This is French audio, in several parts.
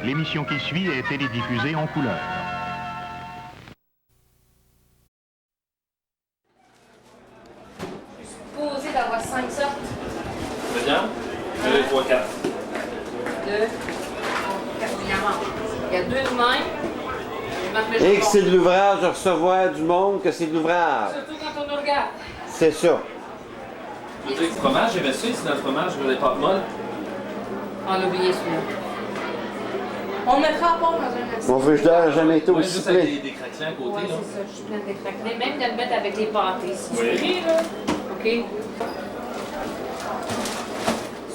L'émission qui suit est télédiffusée en couleur. Supposé d'avoir 5 sortes. C'est bien? 2, 3, 4. 2, 4, il y a 2 de même. Et que c'est de l'ouvrage de recevoir du monde, que c'est de l'ouvrage. Surtout quand on nous regarde. C'est ça. Tu dis que fromage, j'aimais ça, c'est notre fromage, je voulais pas de molle. On a oublié celui-là. On le mettra à part dans un instant. Mon frigidaire n'a jamais été Ouais, aussi juste avec plein. des craquelins à côté, Ouais, là. c'est ça, je suis pleine de craquelins. Même de le mettre avec les pâtés. Si Oui. tu pries, là. OK.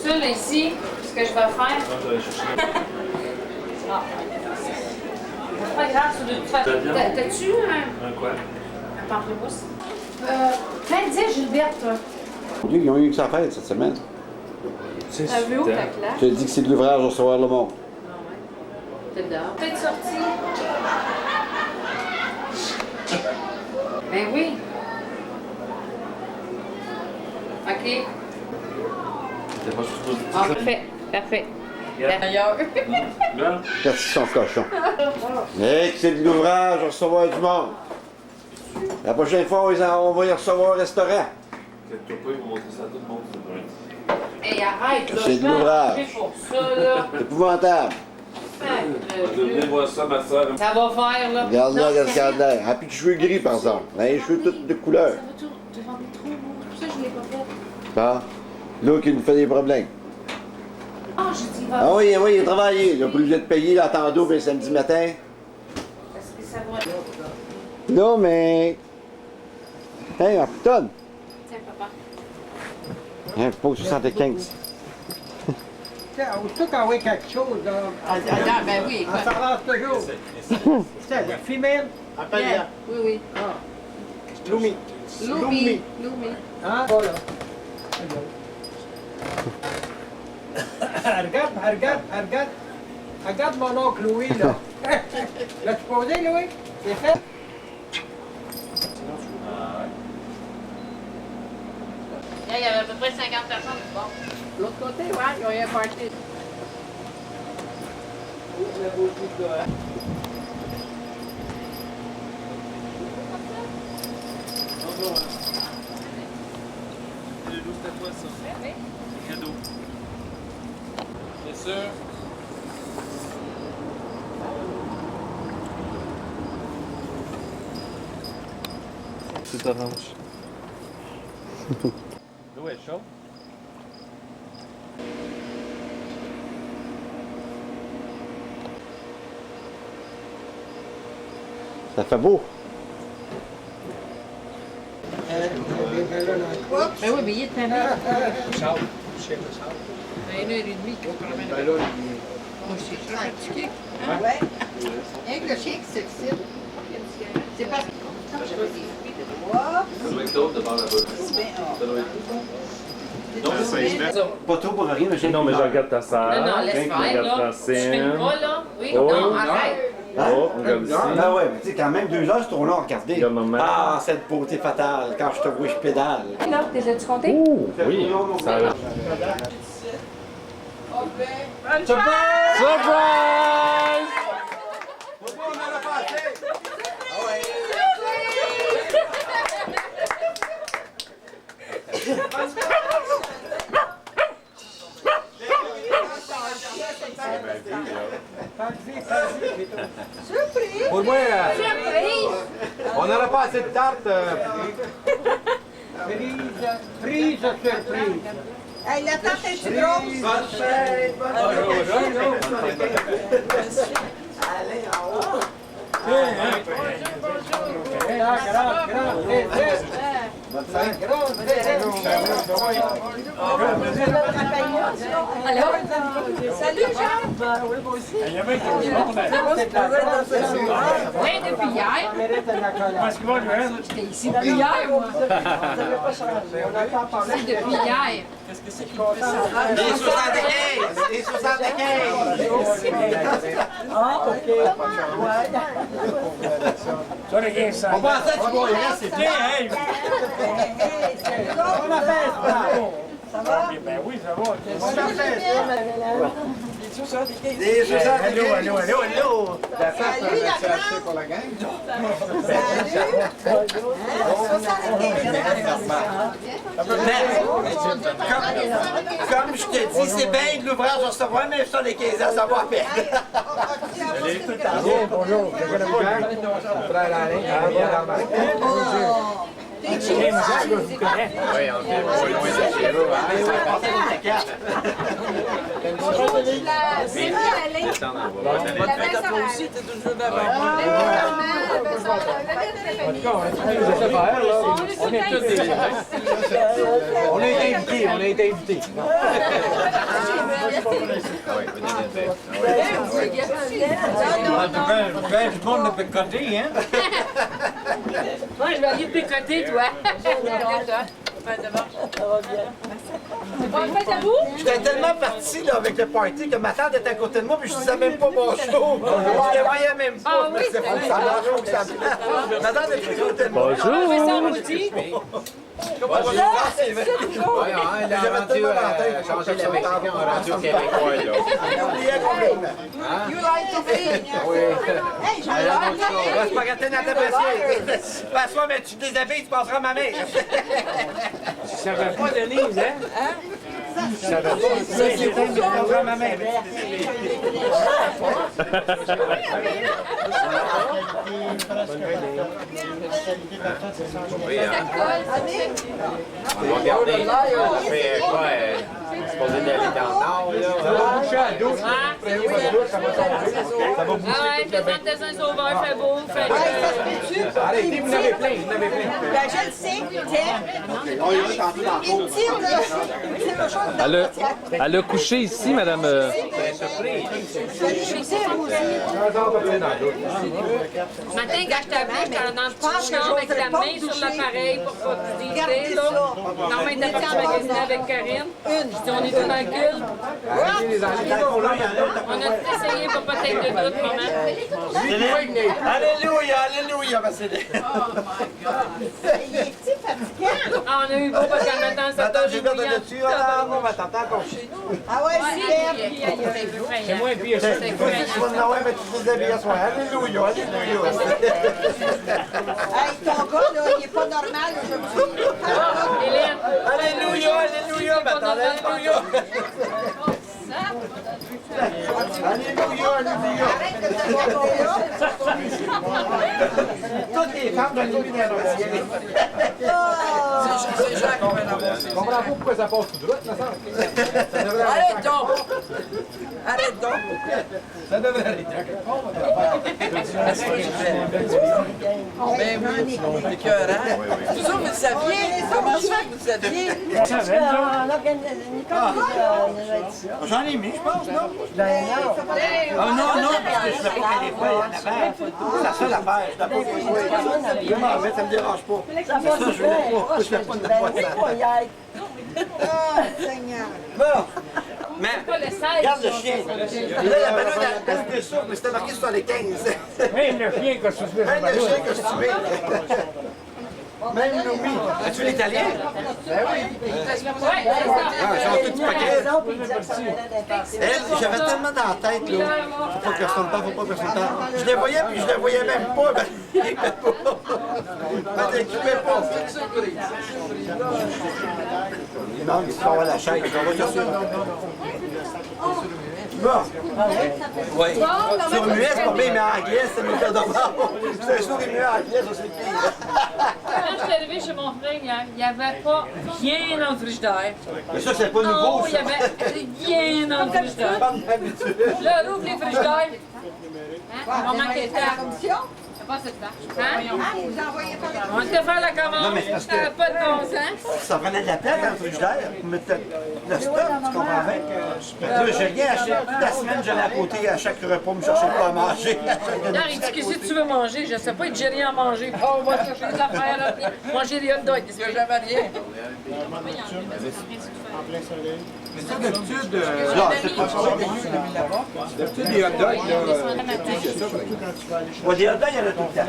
Ça, là, ici, ce que je vais faire. Moi, je vais aller chercher. Ah. C'est pas grave, ça, de toute façon. T'as-tu Un quoi? un pamplemousse? Plein de dire, Gilberte, toi. Ils ont eu que ça fête cette semaine. C'est T'as vu où ta classe? Je te dis que c'est de l'ouvrage de recevoir le monde. Ah ouais. Peut-être dehors. Peut-être sorti. Ben oui. OK. T'es pas supposé dire Ah, ça. parfait. Parfait. Yeah. D'ailleurs. Là, Qu'est-ce qu'ils sont cochons. Et que c'est de l'ouvrage de recevoir du monde. La prochaine fois, on va y recevoir au restaurant. inquiète-toi pas, ils vont montrer ça à tout le monde. Hey, arrête, là. C'est de l'ouvrage. Je pour ça, là. C'est épouvantable. Venez voir ça, ma soeur. Ça va faire, là. Regarde là, Non, regarde là. Ah, puis de cheveux gris, par exemple. Les cheveux toutes de couleur. Ça va tout devant trop beau. C'est pour ça que je ne l'ai pas fait. Bon. Là, qui nous fait des problèmes. Ah, j'ai dit, va. Ah oui, oui, il a travaillé. Il a pas obligé de payer la tendo le samedi matin. Parce que ça va. Non, mais... Hey, ma putonne. Tiens, papa. Hein, pas 75. Tiens, aussitôt qu'on voit quelque chose, là, Ah, ben oui. on s'en lance toujours. C'est la femelle. Yeah. Oui, oui. Lumi. Loumi. Loumi. Hein? Voilà. Regarde mon oncle Louis, là. L'as-tu posé, Louis? C'est fait? Il y avait à peu près 50 personnes. Bon. L'autre côté, ouais, il y a eu un party. C'était toi, ça. Oui. C'est cadeau. Bien sûr. C'est orange. L'eau est chaude. Ça fait beau. Ben oui, mais il est tellement. Charles. Je sais pas, Charles. 1h30 qu'on promène. Ben là, Moi, je suis fatiguée. Ouais. Rien que le chien qui s'excite. C'est parce que. Ça doit être d'autres devant la bas Ça doit être. Non, c'est Pas trop pour rien, mais j'ai... Non, mais je regarde ta sœur. Non, non, laisse faire, là. Je filme pas, là. Oui, Oh. non, arrête. Oh, on regarde ici. Ah ouais, mais tu sais, quand même 2 heures, c'est trop long à regarder. Regarde maman. Ah, cette beauté fatale, quand je te vois, je pédale. Là, t'es tu compté? Oui, ça a l'air. Surprise! Surprise! Surprise! pour moi, Surprise! on n'aura pas assez de tarte. Prise, surprise. Hey, la tarte est-tu grosse? Allez, en haut. Alors? Salut, Jean! Oui, depuis hier. J'étais ici depuis hier, moi. C'est depuis hier. Les 75! Les 75! Ah, OK. On pensait que tu voyais, c'est bien, hey! Hey, c'est drôle. Ça va? Ben oui, ça va. Des 60 Allô. La face, Salut, la c'est acheté grande. pour la gang. Comme je te dis, c'est bien de l'ouvrage de recevoir, mais ça, les 15 ans, ça va à peine. Bonjour. Je connais pas le frère Alain. Ah, bien normal. T'es cheap, ça? Oui, on est pas loin de chez vous. C'est mieux, Alain. La belle sœur aussi, t'es toujours d'abord. On a été invités, on a été invités. Ben, du monde de pécoter, hein? Moi, je vais aller te pécoter, toi. J'étais tellement parti là, avec le party que ma tante était à côté de moi, puis je disais même pas bonjour. Je les voyais même pas. Ah oui, c'est fou, ça marche ou ça marche. Ma tante était à côté de moi. On fait ça en boutique. Il a rendu changer le Mexicain, on a rendu au Québécois, là. J'oubliais complètement. You like to be? Hey, j'en ai C'est pas gâté dans ta papier. Passe-toi, mais tu te déshabilles, tu passeras à ma mère. Je savais pas, Denise, hein? Je savais pas. Tu passeras à ma mère. Oui, hein. On va regarder. On fait quoi? C'est supposé d'aller dans le nord, là. Coucher à 12, prévu votre douche, ça va tomber. Ça va Ah bouger ouais, toute la présente tes un sauveur, fait beau, fait Arrêtez, vous en avez plein, vous en avez plein. Ben, je le sais, il tire le chose dans Elle le a, elle a couché ici, madame. Ce matin, quand je t'appelais, j'étais dans le petit chambre avec la main sur l'appareil pour pas te dire, là. Normalement, elle était partie magasiner avec Karine. Je dis, on est tout dans le cul. On a tout essayé pour pas être de doute, maman. Alléluia, alléluia, Vasily. Il est petit fatigant. Ah, on a eu beau parce qu'en attendant, ça Attends, t'a j'ai perdu dessus. Ah, non, ma tante, encore. Ah ouais, super. C'est moins pire, ça. Tu vas te ouais, mais tu te déshabilles à soir. Alléluia, alléluia. Hey, ton gars, là, il est pas normal aujourd'hui. Hélène. Alléluia, alléluia, ma tante, alléluia. Alléluia, alléluia. Arrête de te regarder là. Toutes les femmes de l'univers. C'est Jacques qui va l'avoir. Je comprends pas pourquoi ça passe tout droit, ça sent. Arrête donc! Arrête donc! Ça devrait aller. Ben oui, c'est écœurant. Vous autres, vous le saviez? Comment ça que vous le saviez? J'en ai mis, je pense, non? Ah non, parce que je ne sais pas quelle fois il y en avait. C'est la seule affaire, je ne l'ai pas joué. Je m'en vais, ça ne me dérange pas. Ça, je ne veux pas. Je ne fais pas de n'importe quoi. Ah, Seigneur. Bon, mais Pas le 16. regarde le chien. Là, il y avait là la blessure, mais c'était marqué sur les 15. Même le chien qui a soufflé. Même le chien que je suis. Même Noumi. As-tu l'italien? Ben oui. Ouais, c'est ça. Ah, ils sont tous paquets. Elle, j'avais tellement dans la tête, là. Faut pas que personne parle, faut pas que personne parle. Je les voyais, puis je les voyais même pas. Ben, ils n'étaient pas. Ben, t'occupais pas. Non, il faut avoir la chaise. On va chercher. Bon. Oui. Sur muet, c'est pas bien, mais en anglais, c'est mieux que d'abord. C'est un souris muet en anglais, ça, c'est pire. Quand je suis arrivée chez mon frère hier, il n'y avait pas rien dans le frigidaire. Mais ça, c'est pas nouveau, Non, ça. il y avait rien dans le frigidaire. Pas d'habitude. Là, ouvre les frigidaires. On manquait de La temps. commission? C'est pas cette temps. Hein? Ah, vous envoyez pas la On était faire la commande, Non, mais c'est parce ça que- n'avait pas de bon sens. Ça prenait de la place dans le frigidaire pour mettre le stock, tu comprends bien? Là, j'ai rien acheté. Toute la semaine, j'allais à côté à chaque repas me chercher quoi à manger. Hier, il dit, qu'est-ce que tu veux manger? Je sais pas, il dit, j'ai rien à manger. Oh, on va chercher des affaires, là, puis manger des hot dogs. Il n'y a jamais rien. Mais ça, d'habitude, Non, c'est pas ça. d'habitude, les hot dogs, là, Bon, des hot dogs, il y en a tout le temps.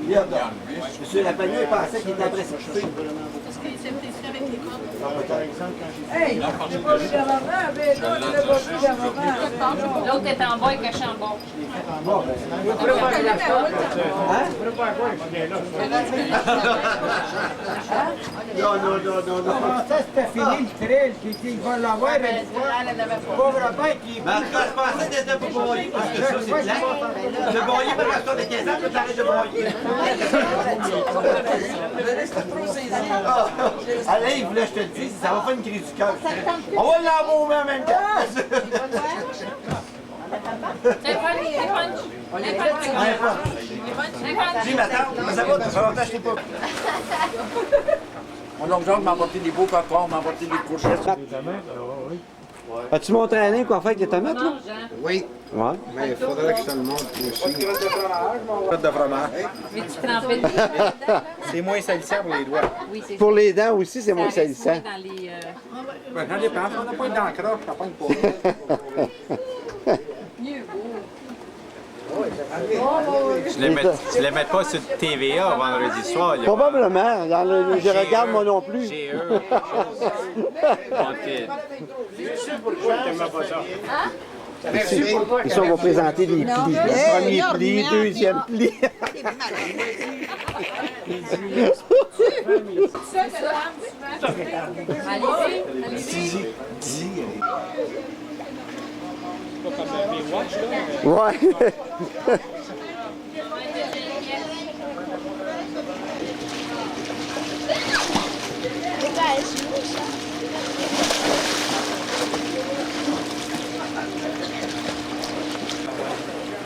Des hot dogs. Monsieur Lapagnier pensait qu'il était après s'occuper. Parce qu'il s'est pris avec les cordes. Non, pas Hey, j'ai pas vu d'avant, mais non, tu l'as pas vu d'avant. L'autre est en bas et caché en bas. Non. Ça, c'était fini le trail, qu'il va l'avoir une fois. Pauvre bête qui... Mais en tout cas, je pensais d'être pour broyer, parce que ça, c'est plat. De broyer par la sorte de 15 ans, tu t'arrêtes de broyer. Allez, il voulait que je te le dise, ça va faire une crise du cœur. On va l'embaumer en même temps. Les punch. Dis, ma tante, ça va longtemps que je t'ai pas. Mon oncle Jacques m'a apporté des beaux cocons, m'a apporté des courgettes. As-tu montré à Alain quoi faire avec les tomates, là? Oui, Ouais. mais il faudrait que je te le montre aussi. Crotte de fromage. Mais tu trempais le dedans, là? C'est moins salissant pour les doigts. Oui, c'est Pour les dents aussi, c'est moins ça. reste salissant. moins dans les... Ben, j'en dépense, on n'a pas une dent croche, ça pogne pas. Je les mets pas sur TVA vendredi soir. Là. Probablement. Je regarde moi non plus. J'ai eux. Ici, on va présenter les plis. Premier pli, deuxième pli. Allez-y. Ouais.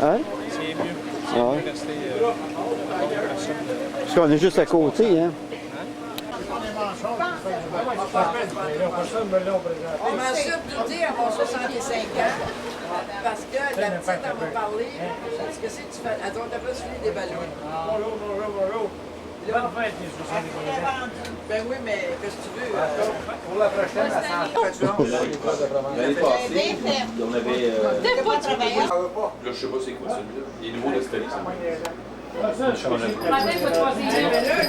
Hein? C'est mieux. Ouais. Rester Parce qu'on est juste à côté, hein? On m'a surtout dit à mon 65 ans, parce que la petite, elle m'a parlé, parce que si tu fais, attends, t'as pas suivi des ballons. Bonne fête, les 75 ans. Ben oui, mais qu'est-ce que tu veux? Pour la prochaine, ça L'année passée, on avait. T'aimes pas travailler? Là, je sais pas c'est quoi celui-là. Il est nouveau de cette année, ça. Matin, il faut choisir.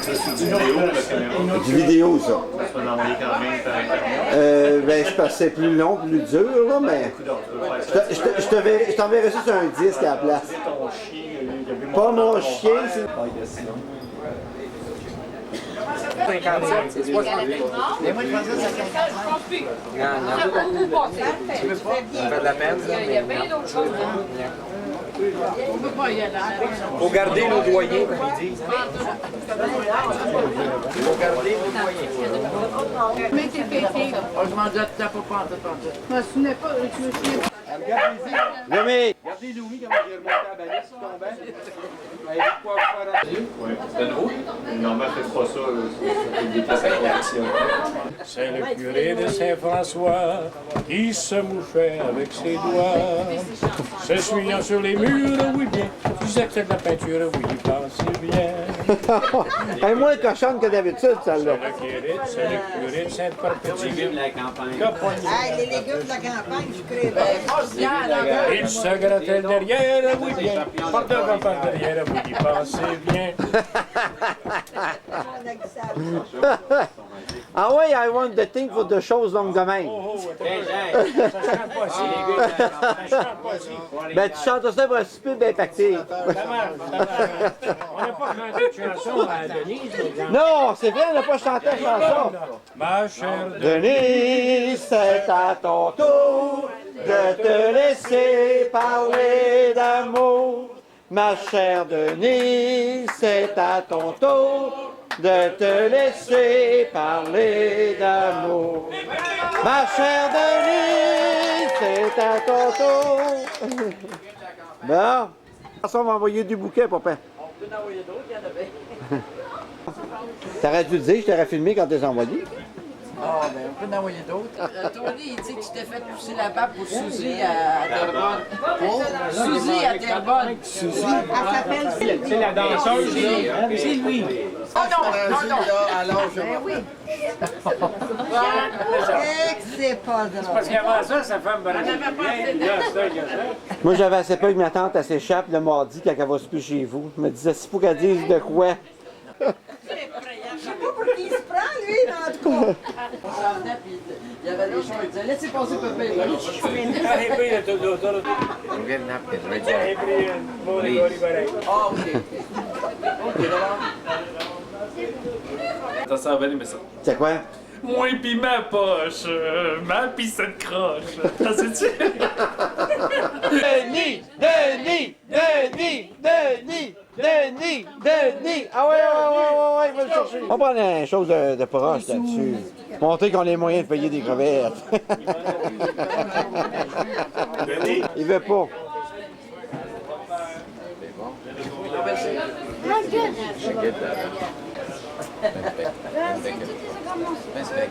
C'est une vidéo, la caméra. Du vidéo, ça. Tu peux l'envoyer quand même par Internet. Ben, je pense que c'est plus long, plus dur, là, mais... Je t'enverrai ça sur un disque à la place. Ton chien, il a vu Pas mon chien, c'est... 55, c'est 60. Mais moi, je pensais que ça Tu veux pas? Ça fait de la peine, ça. Il y a bien d'autres choses. On peut pas y aller. Faut garder nos doyers, comme ils disent. Faut garder nos doyers. Mais t'es pété. Je m'en doute, t'as pas pantoute. Je me souvenais pas, je me souviens pas. Nommé! Regardez Louis, comment il est remonté à la balise, il tombait. Il avait quoi faire à... Oui, c'est nouveau. Normalement, je ne fais pas ça. C'est des passations. C'est le curé de Saint-François qui se mouchait avec ses doigts. S'essuyant sur les murs, oui bien. Tu sais que c'est de la peinture, oui, il pensait bien. Elle est moins cochonne que d'habitude, celle-là. C'est le curé de Sainte-Perpétue. La campagne. Hey, les légumes de la campagne, je crée. Il se grattait le derrière, oui bien. Par devant, par derrière, oui, il pensait bien. Ah ouais, I want the thing for the choses longues de même. Ça chante pas si. Ça chante pas si. Ben, tu chantes ça pour un super d'impacter. Ça marche, ça marche. On n'a pas chanté de chanson à Denise, par exemple. Non, c'est vrai, on n'a pas chanté la chanson. Ma chère Denise, c'est à ton tour de te laisser parler d'amour. Ma chère Denise, c'est à ton tour de te laisser parler d'amour. Ma chère Denise, c'est à ton tour. Bon, on va envoyer du bouquet, papa. On peut en envoyer d'autres, il y en avait. T'aurais dû le dire, je t'aurais filmé quand t'es envoyé. Ah, ben, on peut en envoyer d'autres. Tony, il dit que tu t'es fait pousser la pape pour Suzy à Terrebonne. Suzy à Terrebonne. Elle s'appelle Sylvie. C'est la danseuse, là. C'est lui. Oh non, non, non. Ben oui. C'est pas drôle. Parce qu'avant ça, sa femme va rester bien. Là, ça. Moi, j'avais assez peur que ma tante elle s'échappe le mardi quand elle va souper chez vous. Je me disais, s'il faut qu'elle dise de quoi. Je sais pas pour qui il se prend, lui, dans tout s'emmenait, puis il y avait des choses, il disait, laissez passer Pépé. Give napkin right there. Ah, OK. OK, d'abord. Attention à avaler, mais ça. C'est quoi? Moi pis ma poche, ma pis cette croche. T'as sais-tu? Denis! Denis! Denis! Denis! Denis! Denis! Ah ouais, va le chercher. On va prendre une chose de proche là-dessus. Montrer qu'on a les moyens de payer des crevettes. Il veut pas.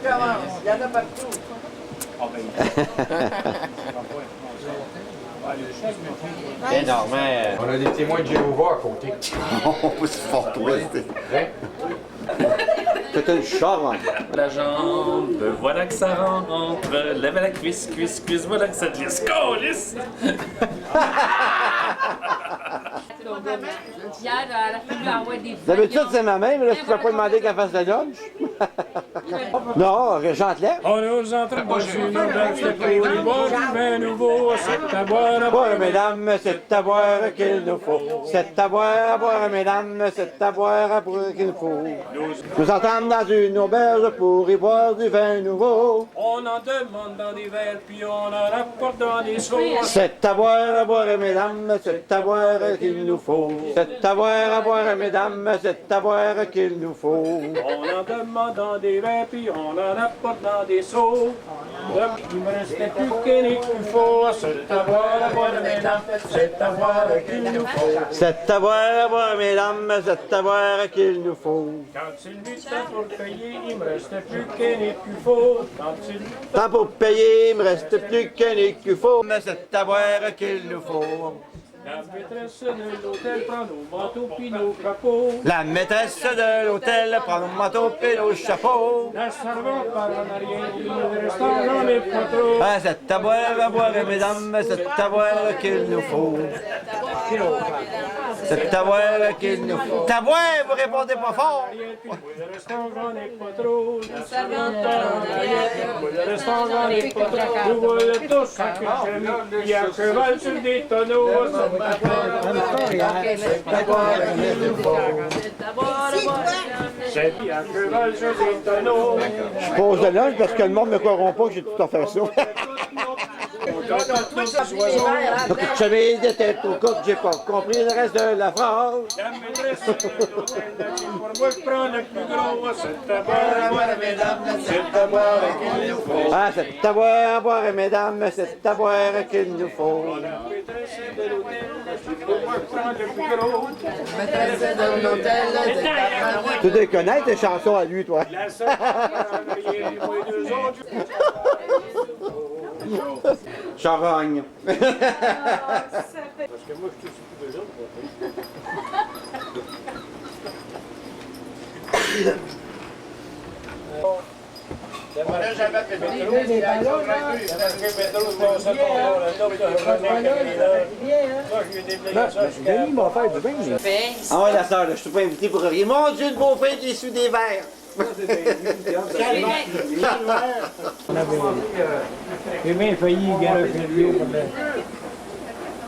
Il y en a partout. Énorme. On a des témoins de Jéhovah à côté. On peut se faire twister. C'est une charogne. La jambe, voilà que ça rentre. Lève la cuisse, cuisse, cuisse, voilà que ça glisse. Colisse! Hier, la fille lui envoie des D'habitude, c'est ma mère, mais là, je ne peux pas demander qu'elle fasse le lunch. Non, Jean-Claire. On nous entraîne dans une auberge de pour y boire du vin nouveau. C'est à boire, à Boire, mesdames, c'est à boire qu'il nous faut. C'est à boire, mesdames, c'est à boire qu'il nous faut. Nous entendons dans une auberge pour y boire du vin nouveau. On en demande dans des verres, puis on en apporte dans des seaux. C'est à boire, mesdames, c'est à boire qu'il nous faut. C'est à boire, mesdames, c'est à boire qu'il nous faut. On en demande dans des verres, puis on en apporte dans des seaux. Il me restait plus qu'un qu'il faut. C'est à boire, mesdames, c'est à boire qu'il nous faut. C'est à boire, mesdames, c'est à boire qu'il nous faut. Quand c'est le temps pour payer, il me restait plus qu'un qu'il faut. Quand c'est le Tant pour payer, il me reste plus qu'un qu'il faut. Mais c'est à boire qu'il nous faut. La maîtresse de l'hôtel prend nos manteaux puis nos chapeaux. La maîtresse de l'hôtel prend nos manteaux et nos chapeaux. La servante part en arrière, puis le restaurant n'en est pas trop. Ah, c'est à boire, mesdames, c'est à boire qu'il nous faut. C'est à boire qu'il nous faut. À boire, vous répondez pas fort. Le restaurant n'en est pas trop. La servante part en arrière, puis le restaurant n'en est pas trop. Nous voilà tous en cuisine, il y a cheval sur des tonneaux. C'est bien que va je des tonneaux. Je pose le lunch parce que le monde ne croira pas que j'ai tout à faire ça. Donc, j'avais des têtes au coq, j'ai pas compris le reste de la phrase. La maîtresse de l'hôtel, pour moi je prends le plus gros. C'est à boire, mesdames, c'est à boire qu'il nous faut. Ah, c'est à boire, mesdames, c'est à boire qu'il nous faut. La maîtresse de l'hôtel, pour moi je prends le plus gros. Maîtresse de l'hôtel, c'est à prendre. Tu dois connaître les chansons à lui, toi. La seule en arrière, moi et deux autres. Charogne. Parce que moi je suis surtout deux autres. On n'a jamais fait de métro. Denis m'a fait du bien. Ah ouais, la sœur, je suis pas invité pour rien. Mon Dieu, le beau-frère qui est sous des verres. J'ai bien failli garer le vieux pour le...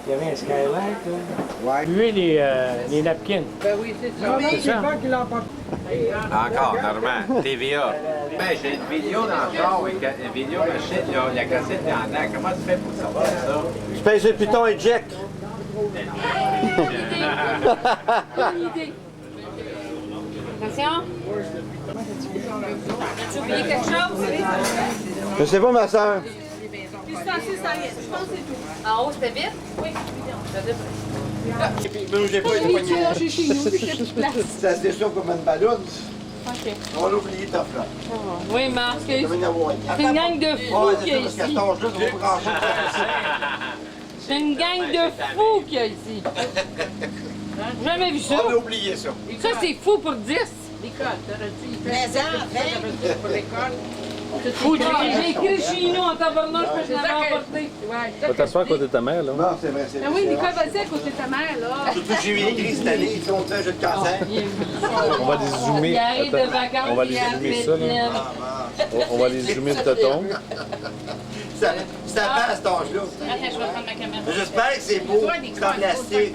Il y avait un skylight, là. Ouais. Lui, les napkins. Ben oui, c'est ça. C'est ça. Encore, Normand, TVA. Ben, j'ai une vidéo dans le char, une vidéo machine, il y a cassette en dedans. Comment tu fais pour savoir ça? Je pèse le piton eject. Bonne idée. Attention. As-tu oublié quelque chose? Je sais pas, ma sœur. En haut, c'était vite? Oui. J'ai pas été poigné. C'est sûr comme une ballonne. OK. On va l'oublier, ta flamme. Oui, Marc. C'est une gang de fous qu'il y a ici. C'est une gang de fous qu'il y a ici. Jamais vu ça. On a oublié ça. Ça, c'est fou pour 10. L'école, t'aurais-tu Mais ça, pour l'école? J'ai écrit le chino en tabarnouche parce que je l'avais emporté. Va t'asseoir à côté de ta mère, là. Non, c'est vrai, c'est vrai. oui, Nicole, vas-y à côté de ta mère, là. Surtout que j'ai eu écrit cette année, ils sont très jeux de cancer. On va les zoomer. Il arrive de vacances, On va il les est à zoomer ça, là. Pétine. On va les zoomer de tonton. Ça fait à cet âge-là. Attends, je vais prendre ma caméra. J'espère que c'est beau, c'est en plastique.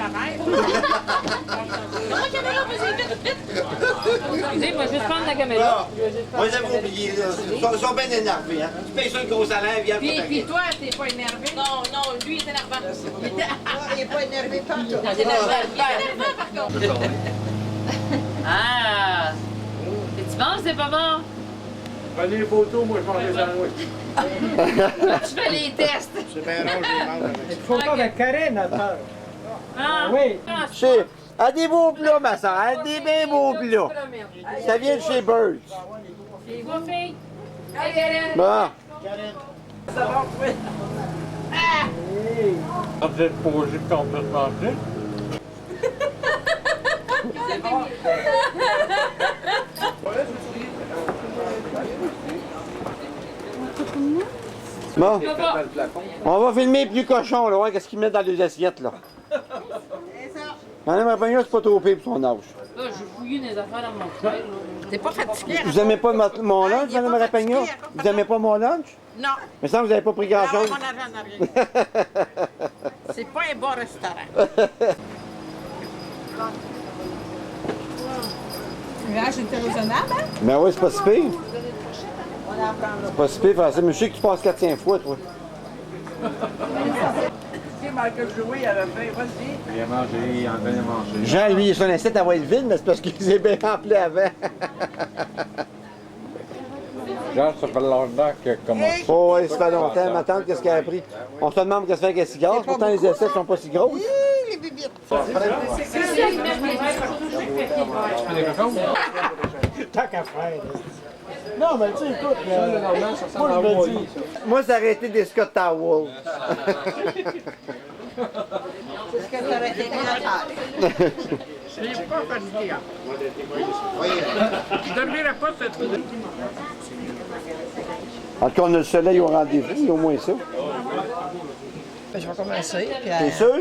Excusez, moi, je vais prendre la caméra. Moi, j'avais oublié, là. Ils sont bien énervés, hein. Tu payes ça un gros salaire, viens Puis toi, t'es pas énervé? Non, non, lui, il est énervant. Il est pas énervé par tout. Il est énervant, par contre. Ah! Et tu penses que c'est pas bon? Prenez les photos, moi je mange les sandwichs. Tu fais les tests. C'est bien long, j'ai mal. Il faut pas avec Karine, attends. Ah! Oui. Chez... À des beaux plats, ma soeur, à des bien beaux plats. Ça vient de chez Birds. C'est quoi, fille? Hey, Karen! Bon. Ça va, oui. Vous êtes posé complètement plus. Bon. On va filmer plus cochon, là. Ouais, qu'est-ce qu'ils mettent dans les assiettes, là. Madame Rapagnon, c'est pas trop pire pour son âge. Là, j'ai fouillé des affaires dans mon frère. T'es pas fatigué? Vous aimez pas mon lunch, il est Madame pas Rapagnon? fatigué, Vous aimez pas mon lunch? Non. Mais ça, vous avez pas pris grand-chose. Non, on avait en arrière. C'est pas un bon restaurant. Là, c'était raisonnable, hein? Ben oui, c'est pas si pire. C'est pas si pire, faire ça. Mais je sais que tu passes 4-5 fois, toi. Michael Joué, il avait fait, vas-y. Il a mangé, il en train de manger. Jean, lui, son assiette, elle va être vide, mais c'est parce qu'il s'est bien rempli avant. Genre, ça fait longtemps que commencé. Oh, oui, ça fait longtemps. Ma tante, qu'est-ce qu'elle a pris? On se demande qu'est-ce qu'elle fait avec les cigares. Pourtant, les assiettes sont pas si grosses. Les bibites. Tant qu'à faire. Non, mais tu sais, écoute, moi, je me dis. Moi, ça aurait été des Scott Towels. C'est ce que ça aurait été la Je suis pas fatigué. Je dormirai pas cette nuit. En tout cas, on a le soleil au rendez-vous, au moins ça. Je vais commencer. T'es sûr?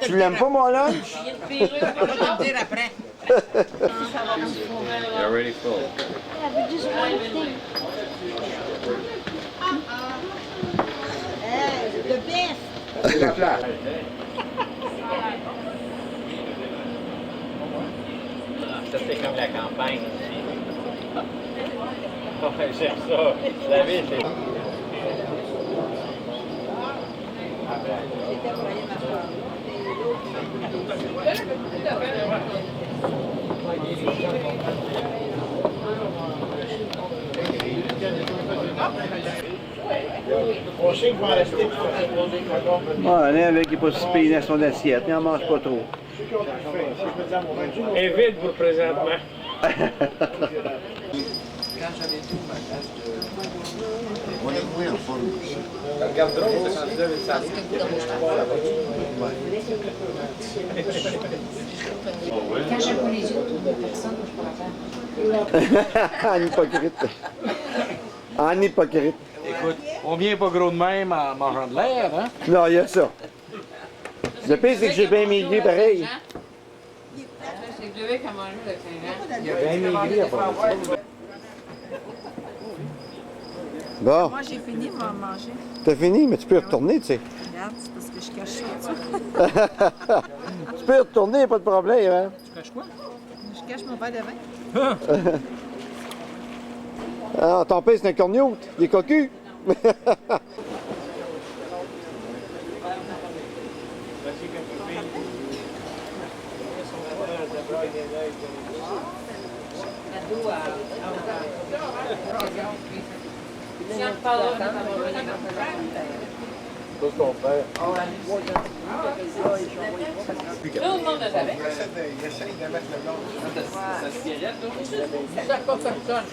Tu l'aimes pas, mon lunch? Je vais te dire après. You're already full. Le bif. C'est la place. Ça, c'est comme la campagne. J'aime ça. La vie, c'est... On sait qu'il va en rester. Ouais, avec, il n'est pas si payé dans son assiette. Il n'en mange pas trop. Elle est vide pour présentement. On est moins en forme. Regarde drôle, c'est quand tu devais ça. Quand j'ai pas les yeux de personne, je pourrais faire. En hypocrite. En hypocrite. Écoute, on vient pas gros de même en mangeant de l'air, hein? Non, il y a ça. Le pire, c'est que j'ai bien maigri pareil. C'est que le mec a mangé le 5 ans. Il a bien maigri à part ça. Bon. Moi, j'ai fini de m'en manger. T'as fini, mais tu peux retourner, tu sais. Regarde, c'est parce que je cache ça. Tu peux retourner, pas de problème, hein? Tu caches quoi? Je cache mon verre de vin. Ah, ton père, c'est un corniote. Il est cocu. Tout ton frère. Tout le monde le savait. Il essaye de mettre le blanc. Sa cigarette, là. Ça pas personne.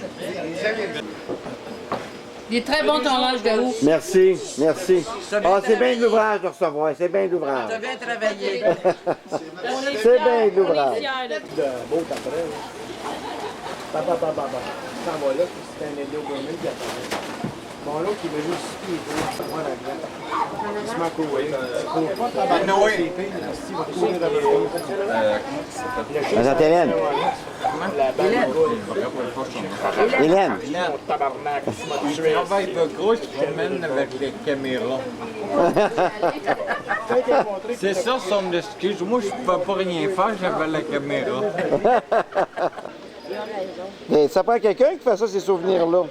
Il est très bon ton linge de ouf. Merci, merci. Ah, c'est bien de l'ouvrage de recevoir, c'est bien de l'ouvrage. T'as bien travaillé. C'est bien de l'ouvrage. Beau après. Papa. T'en vas là, puis c'est un Elio Gourmet qui apparaît. Bon, l'autre, il veut juste 6 pieds. Moi, la grande. Il se met à courir. Il court pas Ben, tabarnak Noé. ses pieds, il va courir dans le Présente Hélène. La balle roule. Hélène. Mon tabarnak, il m'a Je tué. travaille pas gros, je promène avec les caméras. C'est ça son excuse. Moi, je peux pas rien faire, j'avais la caméra. Mais ça prend quelqu'un qui fait ça, ces souvenirs-là.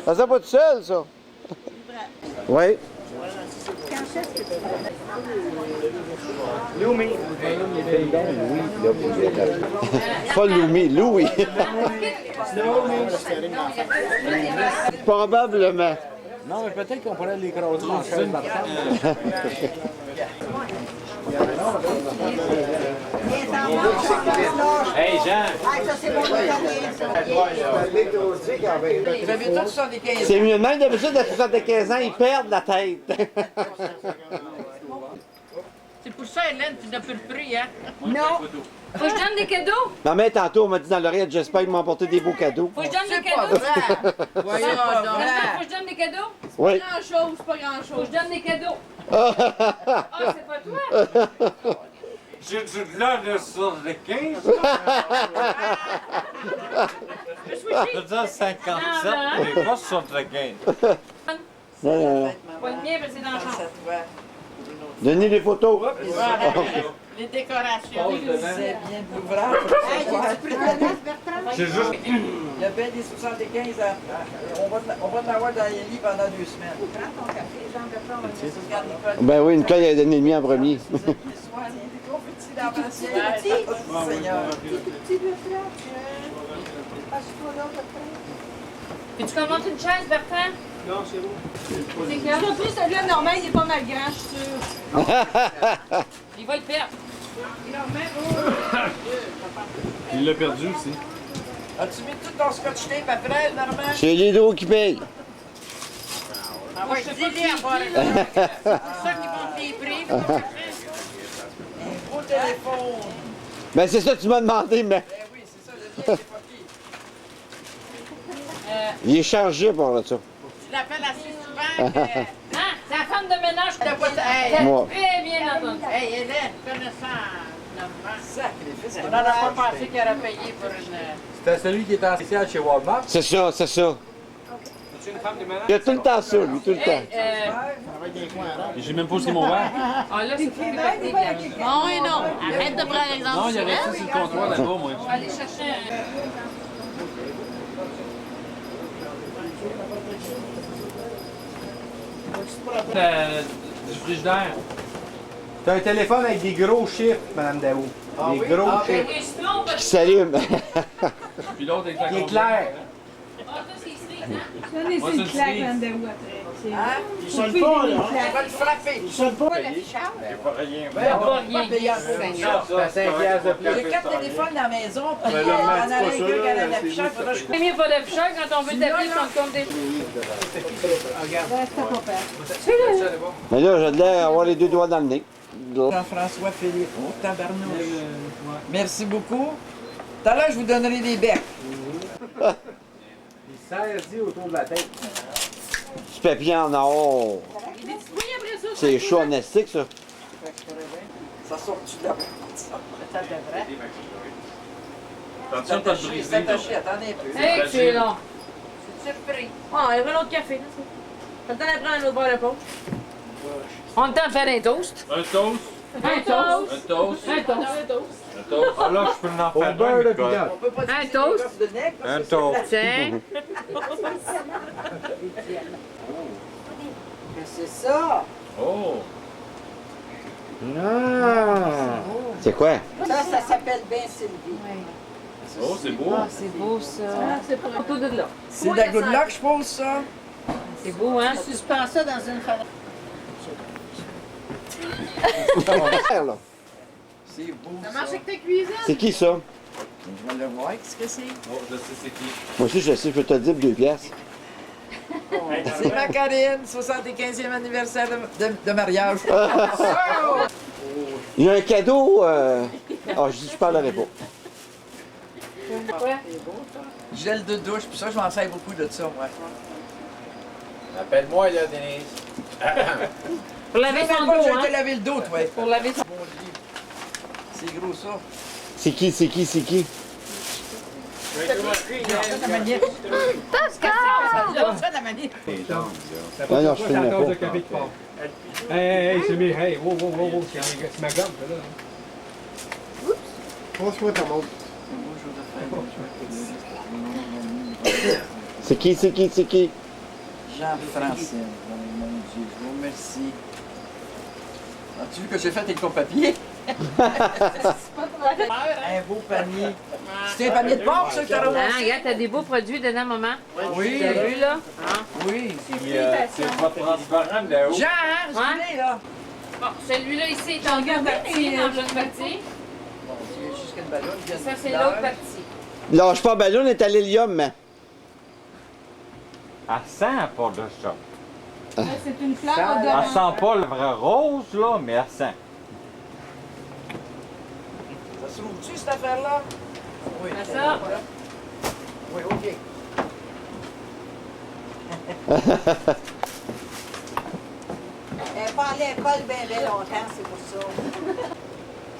Ça se fait pas tout seul, ça. Oui. Louis. Pas Louis, Louis. Probablement. Non, mais peut-être qu'on pourrait l'écraser dans le chaise d'artère. Hey Jean! Vous avez tous 75 ans. C'est mieux de même, d'habitude, à 75 ans, ils perdent la tête. C'est pour ça, Hélène, tu n'as plus le prix, hein? Non. Faut que je donne des cadeaux? Ma mère, tantôt, on m'a dit dans l'oreille, j'espère qu'ils m'ont apporté des beaux cadeaux. Faut que je donne des C'est pas cadeaux? vrai. Voyons donc. Faut que je donne des cadeaux? Oui. Pas grand-chose, pas grand-chose. Faut que je donne des cadeaux. Ah, c'est pas toi? J'ai du l'air de sur les 15. Je veux dire 57, mais pas sur le 15. Non, non, non. Pas le mien, parce que c'est dans la chambre. Donnez des photos. Les décorations. C'est bien de l'ouvrage. C'est juste. Il y a bien des 75 ans. On va te l'avoir dans les lits pendant 2 semaines. Prends ton café, Jean-Bertrand. Ben oui, Nicole, il a donné le mien en premier. Peux-tu commenter une chaise, Bertrand? Non, c'est bon. C'est que surtout celui-là, normal, il est pas mal grand, je suis sûre. Il va le perdre. Il l'a perdu aussi. As-tu mis tout ton scotch tape après, Normand? C'est l'hydro qui paye. Ah ouais, dis-les à voir. C'est ça qui monte les prix. Un gros téléphone. Ben c'est ça que tu m'as demandé, mais... Ben oui, c'est ça, le bien, c'est pas qui. Il est chargé pour ça. Tu l'appelles assez souvent que... Hein? C'est la femme de ménage qui T'as pas... t'a Hey, Moi. très bien entendu. hey, Hélène, connaissant Normand. Sacrifice. On n'en a pas pensé qu'il aurait payé pour une... C'était celui qui était ancien chez Walmart. C'est ça, c'est ça. Il a tout le temps ça, lui, tout le temps. J'ai même pas aussi mon verre. Ah là, c'est plus parti. Non et non. Arrête de prendre l'exemple. Non, il y a resté sur le comptoir là-bas, moi. On va aller chercher un... Du frigidaire. T'as un téléphone avec des gros chiffres, Madame Daou. Des gros chiffres. Qui s'allume. Puis l'autre avec la Qui est complète. clair. Donnez Moi, c'est une cerise. Hein? Il sonne pas, là. On va le frapper. Il sonne pas. Ben, on va pas payer en Seigneur. C'est 5 piastres de plus. J'ai 4 téléphones dans la maison, puis Ben là, on en a dis pas un ça, qui a là, l'afficheur, faudra que je C'est mieux pas d'afficheur quand on veut t'appeler sur le compte des... Mais là, j'ai de l'air d'avoir les deux doigts dans le nez. Jean-François Philippe. Oh, tabarnouche. Merci beaucoup. Tout à l'heure, je vous donnerai des becs. Il serre autour de la tête. Du papier en or. C'est chaud en astique, ça. Ça sort-tu de la boîte? Ça devrait. Attention, pas de briser. C'est attaché, attendez un peu. Hey, c'est long. C'est surpris. Ah, il y avait un autre café, là. T'as le temps de prendre un autre verre de pause. On a le temps de faire un toast. Un toast. Un toast. Un toast. Un toast. Un toast. Ah là, je peux en Au faire beurre de un, Nicole. pinot. On peut pas dire Un que c'est toast. des gosses de nec, parce Un que c'est toast. Tiens. C'est ça. Oh. Ah. C'est quoi? Ça s'appelle bien Sylvie. Oh, c'est beau. C'est beau, ça. C'est pour tout de là. C'est de la good luck, je pense, ça. C'est beau, hein? Suspends ça dans une fenêtre. Là. C'est beau. Ça marche avec ta cuisine? C'est qui ça? Je vais le voir, qu'est-ce que c'est? Oh, je sais c'est qui. Moi aussi, je sais, je peux te le dire pour 2 piastres. C'est ma Karine, 75e anniversaire de mariage. Il y a un cadeau. Ah, je parlerai pas. Gel de douche, puis ça, je m'en sers beaucoup de ça, moi. Appelle-moi, là, Denise. Pour laver son dos, Je vais hein? te laver le dos, toi. Pour laver son... C'est gros, ça. C'est qui? La manip. Pascal! L'autre, ça, la manip. Non, non, je filme pas. Hey, c'est mes. Hey, wow, c'est ma gomme, là. Passe-moi ta montre. C'est qui? Jean-Francine. Oh, mon Dieu, je vous remercie. As-tu vu que j'ai fait avec ton papier? Un beau panier. C'est un panier de porc, ça, que t'as ramassé? Ah, regarde, t'as des beaux produits dedans, maman. Oui. T'as vu, là? Oui. C'est pas transparent de là-haut. Jean, hein? Celui-là, là. Bon, celui-là ici est en deux parties, dans l'autre partie. Bon, il y a juste une ballonne. Ça, c'est l'autre partie. Lâche pas ballon, est à l'hélium. Elle sent pas de ça. C'est une fleur Elle odorante. sent pas le vrai rose, là, mais elle sent. Ça se trouve-tu, cette affaire-là? Oui. C'est ça. Oui, OK. Elle n'est pas à l'école bien longtemps, c'est pour ça.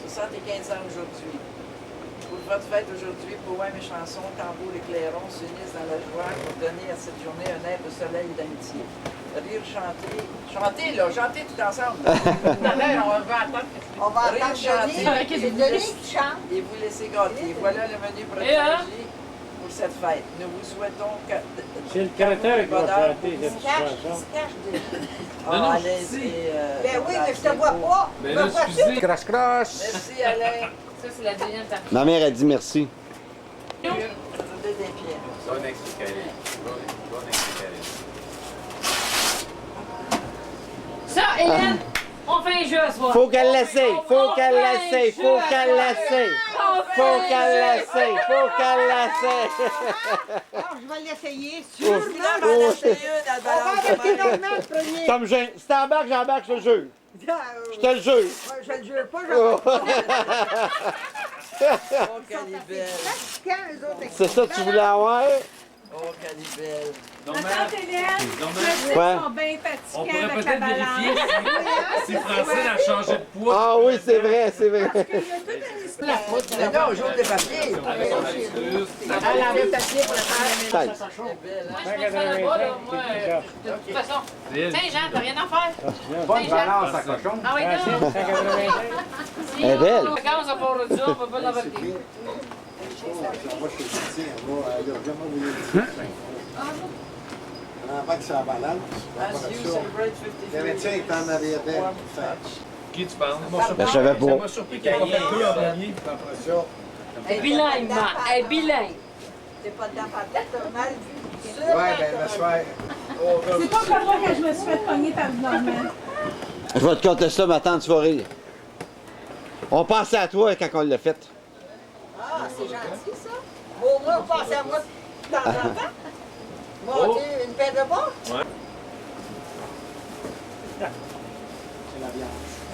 75 ans aujourd'hui. Pour votre fête aujourd'hui, poèmes et chansons, tambours et clairons s'unissent dans la joie pour donner à cette journée un air de soleil et d'amitié. Rire, chanter. Chantez, là, chantez tout ensemble. On va attendre. On va Rire, entendre chanter. c'est Denis qui chante. Et vous laissez gâter. Voilà le menu protégé pour cette fête. Nous vous souhaitons que... C'est le caractère qui va bonheur chanter pour de vous. toute Il façon. se cache Denis. Ah, allez, Ben oui, mais je te vois pas. Ben Me là, vois-tu? excusez. Croche. Merci, Alain. Ça, c'est la deuxième partie. Ma mère a dit merci. Deux des pieds. Bonne explication. Bonne explication. Ça, Hélène, on fait un jeu ce soir. Faut qu'elle l'essaye. Faut qu'elle l'essaye. Faut qu'elle l'essaye. Faut qu'elle l'essaye. Faut qu'elle l'essaye. Alors, je vais l'essayer. Oh. Sûrement, On je va vais en l'essayer. acheter une à On va arrêter Normand le premier. Comme si t'embarques, j'embarque, je te le jure. Je te le jure. Je le jure pas, je Oh. vais pas. Oh, qu'elle est belle. Quand eux autres C'est ça que tu voulais avoir? Oh, qu'elle est belle. Attends, Hélène, Quoi? sont bien On fatigués pourrait avec la peut-être balance. vérifier si Francine a changé de poids. Ah oui, c'est vrai, c'est vrai. Mais non, jour de papier. Elle a le papier pour la faire. Tête. Moi, je me ferai pas, là. Moi, de toute façon. Tiens, Jean, t'as rien à faire. Bonne balance à cochon. Ah oui, non. Si Elle est belle. on commence à faire le jour, on peut pas l'embarquer. Avant que ça balance. As you celebrate 50 Le médecin est en arrière d'elle. Qui tu penses? Ben, je savais pas. Ça m'a surpris qu'il n'y ait pas fait deux en premier. Après ça, Elle est bilingue, ma. Elle est bilingue. C'est pas de la patate, t'as mal vu. ouais, ben, le soir. C'est pas comme moi que je me suis fait pogner par le Normand. Je vais te compter ça, ma tante, tu vas rire. On pensait à toi quand on l'a fait. Ah, c'est gentil, ça. Au moins, vous pensez à moi de temps en temps. Mon Dieu, une paire de bas.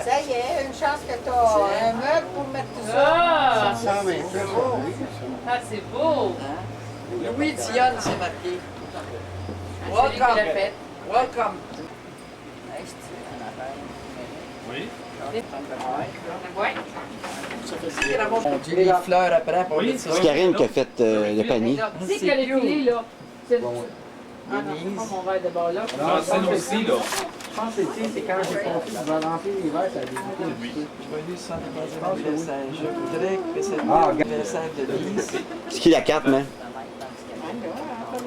Ça y est, une chance que t'as un meuble pour mettre tout ça. Ah, Ça sent bien. ah, c'est beau. Louis Dionne, c'est marqué. C'est lui qui l'a fait. Welcome. Oui. Ouais. On dit les fleurs après pour mettre ça. C'est Karine qui a fait le panier. Tu sais que le filet, là. C'est ah non, c'est pas mon verre de bord là. Francine aussi, là. Je pense que c'est quand j'ai compris que je vais remplir les verres, ça a débuté. Joyeux 103e anniversaire. Je voudrais que cet anniversaire de Lise, C'est qui la carte, man?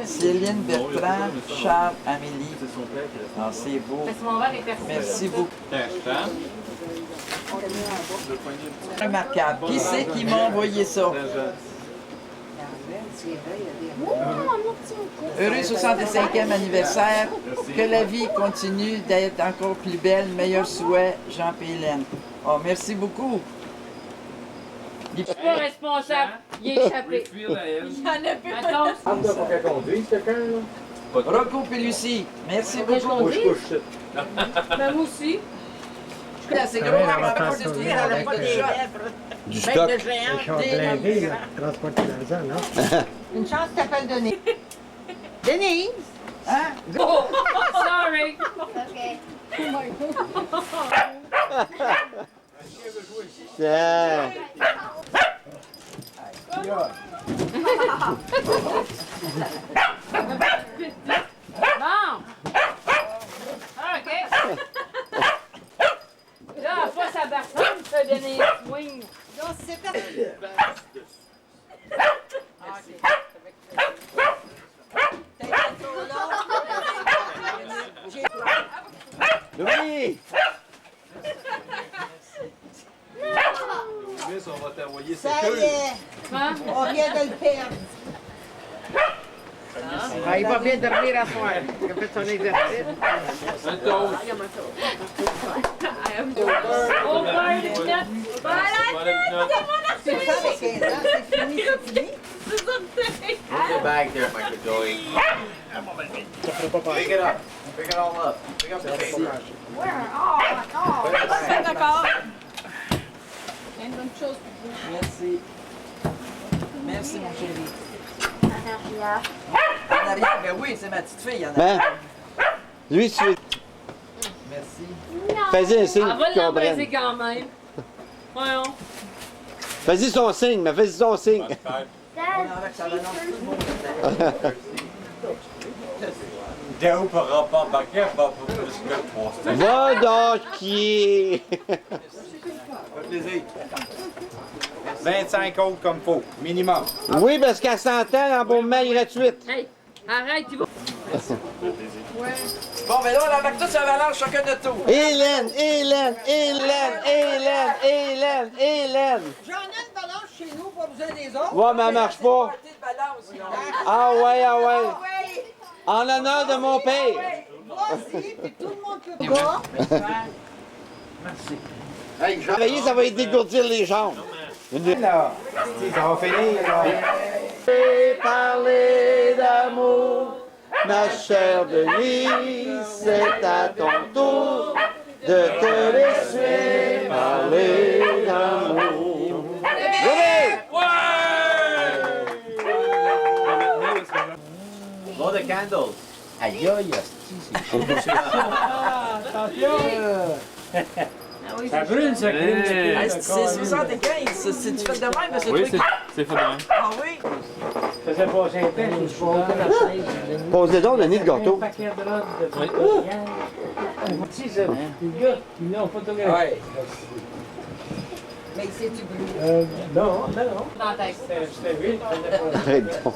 Céline Bertrand, Charles, Amélie. Ah, c'est beau. Parce que mon verre est percé. Merci beaucoup. Remarquable. Qui c'est qui m'a envoyé ça? Heureux 65e anniversaire. Que la vie continue d'être encore plus belle. Meilleurs souhaits, Jean et Hélène. Oh, merci beaucoup. Je suis pas responsable. Il est échappé. Refill à elle. Il y en a plus. Attends. Pour qu'elle conduise, quelqu'un, là. Rocco et Lucie, merci beaucoup. Moi, je couche ça. Ben, moi aussi. C'est gros, on va pas détruire, elle a pas de shot. Du stock. Ils sont blindés, là. Transporter l'argent, non? Une chance que t'appelles Denise. Denise, Hein? Oh, sorry. Tiens. Bon. OK. Là, pas sa personne, tu peux donner un swing. Non, c'est parti. Louis! On va t'envoyer Ça y est, on vient de le perdre. Ah, il va bien dormir à soir. Il a fait son exercice. Un toast. C'est ça avec 15 ans, c'est fini, c'est fini. Put the bag there, Michael Joey. Pick it up. Pick it all up. Pick up the paper. D'accord. Une bonne chose pour vous. Merci. Merci, mon chéri. En arrière, ben oui, c'est ma petite fille. En Ben, arrière. lui, tu veux. Merci. Fais-y un signe On va qu'il l'embrasser comprenne. quand même. Voyons. Fais-y son signe, mais fais-y son signe. Théo ne pourra pas embarquer, elle va pas plus que 3 Va donc qui Ça fait plaisir. 25 autres comme faut, minimum. Oui, parce qu'à 100 ans, l'embaumement est gratuite. Hey, arrête, tu vas. Bon, ben là, on embarque tous la valeur chacun de tour. Hélène, Hélène, Hélène, Hélène, Hélène, Hélène. J'en ai une balance chez nous, pas besoin des autres. Ouais, mais elle marche pas. Ah ouais, ah ouais. Ah ouais. En l'honneur de mon père. Vas-y, puis tout le monde peut pas. Merci. Hey, travailler, ça va lui dégourdir les jambes. Là, ça va finir, là. Et parler d'amour, ma chère Denise, c'est à ton tour de te laisser parler d'amour. Blow the candles. Aïe, aïe, c'est chaud. Ça brûle, ça crime. Hey, c'est 75, c'est tu fais de même, mais c'est Oui, toi qui... c'est fait de même. Ah oui? Ça faisait passer un temps, je suis monté la chaise. Posez donc le nid de gâteau. Un paquet de drogues de Si, ça, le gars, ils l'ont photographié. Ouais. Mais c'est-tu bleu? Non. Dans ta tête. C'était vite. Très bon.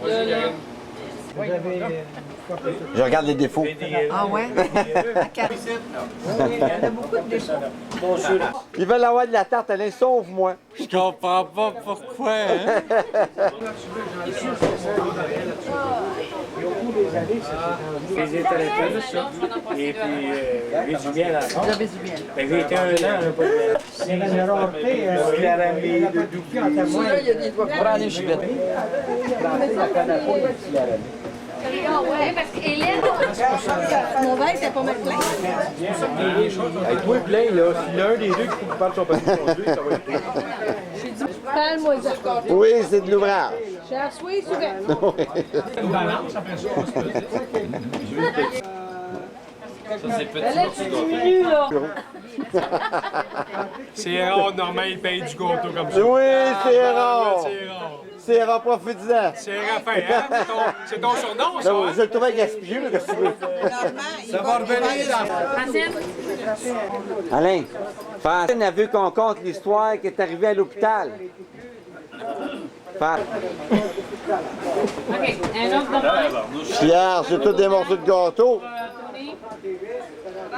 Vous avez... Je regarde les défauts. Ah ouais? Il y en a beaucoup de défauts. Ils veulent avoir de la tarte, Alain, sauve-moi. Je comprends pas pourquoi, hein? Les intellectuels, ça. Et puis, Vésubien, encore. Ben, 21 ans, là, pas de... C'est une rareté, le doupi en témoin. Celui-là, il doit prendre les givettes. Ouais, parce qu'Hélène. Mon verre, c'est pas mal plein. Avec toi, plein, là. Si l'un des deux qui parle son papier de conduite, ça va être pire. Parle-moi ça. Oui, c'est de l'ouvrage. Cher souhait, souvent. Ça, c'est petit. Là, tu diminues, là. C'est rare, normal, il paye du gâteau comme ça. Oui, c'est rare. C'est rare. C'est rare, profite-en. C'est Raphaël, hein? C'est ton surnom, ça, Là, hein? je le trouvais gaspilleux, là, qu'est-ce que tu veux? Ça va revenir dans... Francine? Alain, Francine a vu qu'on compte l'histoire qui est arrivée à l'hôpital. OK, un autre de Pierre, c'est tout des morceaux de gâteau.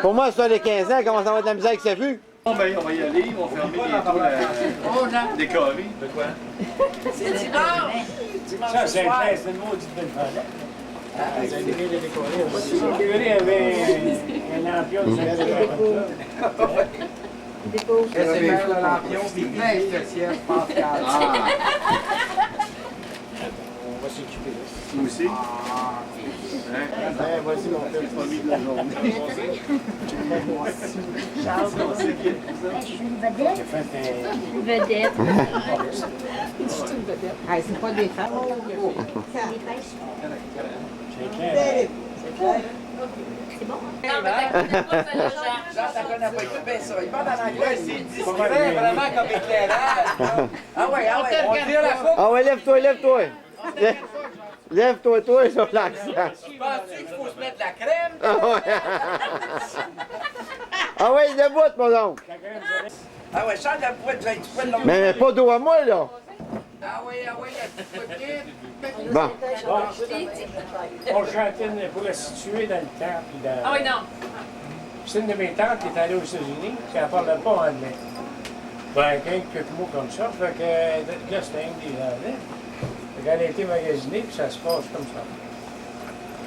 Pour moi, ça, les 15 ans, comment ça va être de la misère avec sa vue? Bon, ben, on va y aller, on va fermer bientôt la décorée. De quoi? C'est dimanche. Ça, c'est clair, c'est le mot du belle palette. C'est un délire de décorer. Le curé avait un lampion de Saint-Pierre. C'est faire le lampion, puis plein de ciel, Pascal. On va s'occuper de ça. Vous aussi? Voici mon père. Charles, je suis une vedette. Vedette. Je suis une vedette. C'est pas des femmes. C'est bon. Jean, t'en connais pas tout bien ça. Il parle en anglais, c'est discret, vraiment comme éclairage. Ah ouais, on tire la faute. Ah ouais, lève-toi, lève-toi. Lève-toi, toi, sur l'accent. Penses-tu qu'il faut se mettre de la crème? Ah ouais. Ah ouais, debout, mon oncle. Ah ouais, change la poêle, tu peux le Mais pas dos à moi, là. Ah oui, la petite poignée. Bon. On chantait pour la situer dans le temps. Puis dans... Ah oui, non. C'est une de mes tantes qui est allée aux États-Unis, puis elle ne parlait pas anglais. Ben, quelques mots comme ça, fait que là, c'était un des anglais. Fait qu'elle a été magasinée, puis ça se passe comme ça.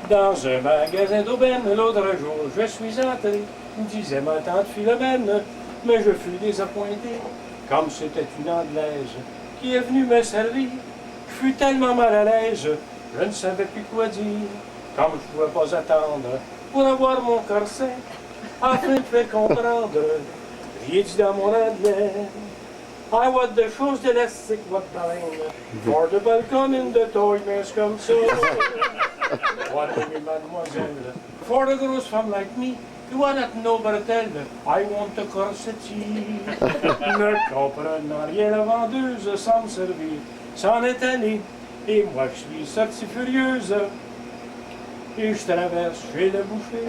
Dans un magasin d'aubaine, l'autre jour, je suis entré, disait ma tante Philomène, mais je fus désappointé, comme c'était une Anglaise qui est venue me servir. Je fus tellement mal à l'aise, je ne savais plus quoi dire, comme je ne pouvais pas attendre pour avoir mon corset, afin de faire comprendre. J'ai dit dans mon anglais, I want the shoes d'élastique, what time, for the balcon in the toy mess comme ça. What mademoiselle, for the grosse femme like me, you want not know Bertel, I want a corsetti. Ne comprenant rien, la vendeuse sans me servir, s'en est allée, et moi je suis sortie furieuse. Et je traverse chez le boucher,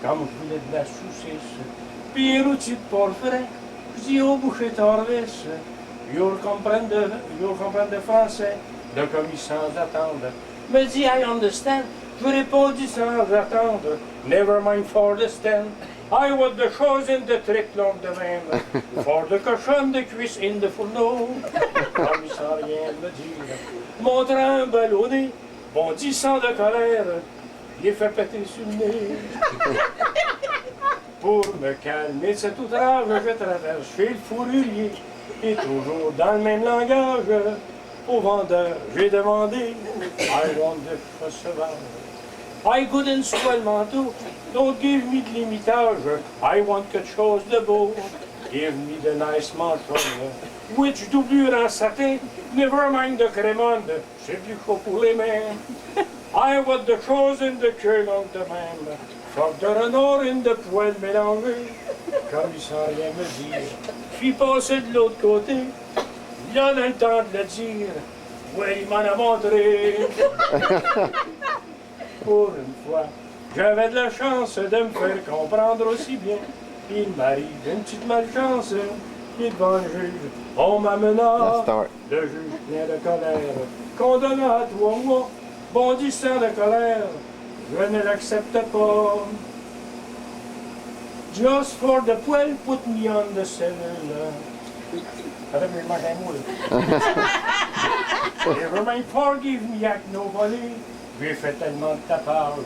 comme je voulais de la saucisse, puis un outil de porc frais. Je dis au boucher Torvis, you'll comprendre français, le commis sans attendre. Me dit, I understand. Je répondis sans attendre, never mind for the stand. I want the chose in the trick long de même, for the cochon de cuisse in the fourneau. Comme sans rien me dire, montrant un ballonné, bondissant de colère, il fait péter sur le nez. Pour me calmer de cet outrage, je traverse chez le fourrurier, et toujours dans le même langage, au vendeur, j'ai demandé, I want the faux sauvage. I couldn't swell le manteau, don't give me de l'imitage, I want quelque chose de beau, give me the nice manchon, which doublure en satin, never mind the crémande, c'est du chaud pour les mains. I want the chose in the queue longue de même, for the renard in the poêle mélangé, comme il s'en vient me dire. Puis passé de l'autre côté, il y en a le temps de le dire, ouais, il m'en a montré. Pour une fois, j'avais de la chance de me faire comprendre aussi bien. Il m'arrive une petite malchance, et devant le juge, on m'amena. Le juge plein de colère, condamna à 3 mois, bondissant de colère, je ne l'accepte pas. Just for the poil, put me on the cellule. Never mind, forgive me, act no volé. J'ai fait tellement de tapage,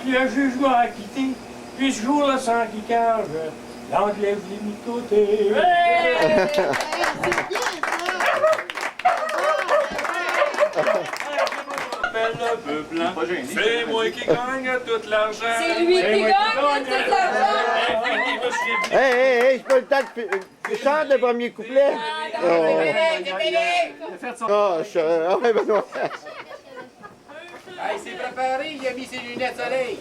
que le juge m'a acquitté, puis ce jour-là sans quiquage, l'anglais je l'ai mis de côté. Le bœuf blanc, c'est moi qui gagne tout l'argent. C'est lui qui gagne tout l'argent. Hey, c'est pas le temps de... Chante le premier couplet. Ah, ouais, ben non. Il s'est préparé, il a mis ses lunettes soleil.